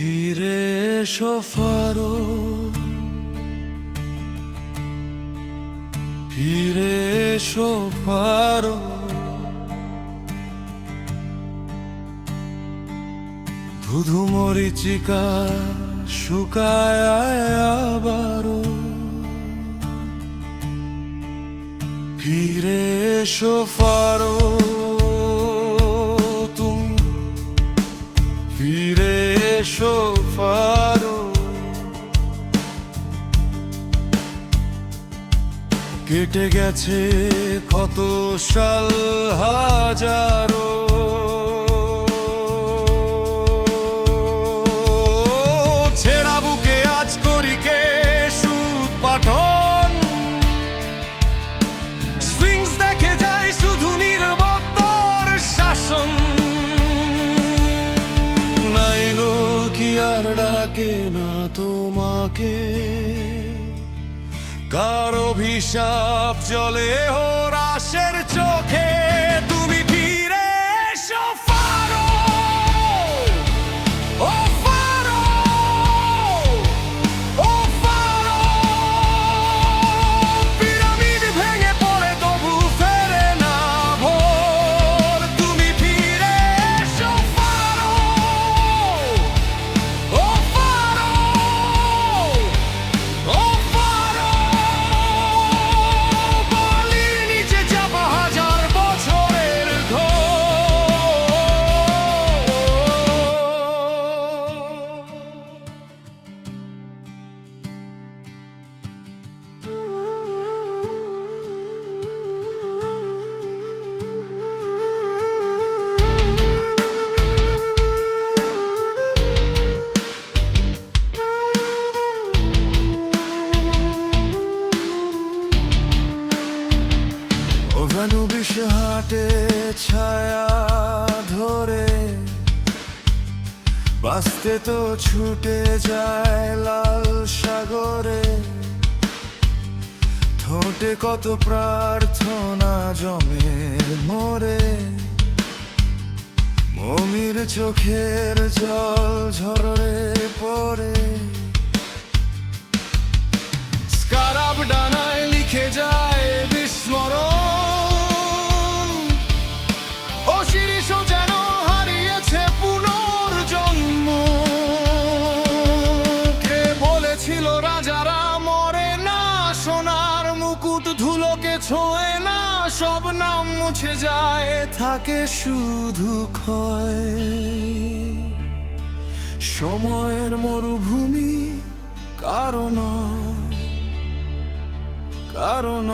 ফিরে এসো ফারো, ফিরে এসো ফারো, ধুধু মরিচিকা শুকায় আবারো। ফিরে এসো ফারো, তুমি ফিরে এসো ফারো। কেটে গেছে কত সাল হাজারো, ছেঁড়া বুকে আজ করি কে সুদ পাঠন। স্প্রিংস দেখে যায় শুধু নির্বত্তর শাসন। নাইলো কি আর ডাকে না তোমাকে, কার অভিশাপ চলে হরাসের চোখে। তুমি ফিরে এসো ফারো, ও ফারো, ও ফারো। পিরামিড ভেঙে পড়ে তবু ফেরে না ভোর। তুমি ফিরে এসো ফারো, ও ফারো, ও ফারো। বালির নিচে চাপা হাজার বছরের ঘোর। ভেনুবিষ হাটে ছায়া ধরে, বাঁচতে তো ছুটে যায় লাল সাগরে। ঠোঁটে কত প্রার্থনা জমে মরে, মমির চোখের জল ঝরে পড়ে। স্কারাব ডানায় লিখে যায় বিস্মরণ। অশিরিষও যেন হারিয়েছে পুনর্জন্ম। কে বলেছিল রাজারা মরে না, সোনার মুকুট ধুলোকে ছোঁয় না। সব নাম মুছে যায়, থাকে শুধু ক্ষয়। সময়ের মরুভূমি কারণ কারণ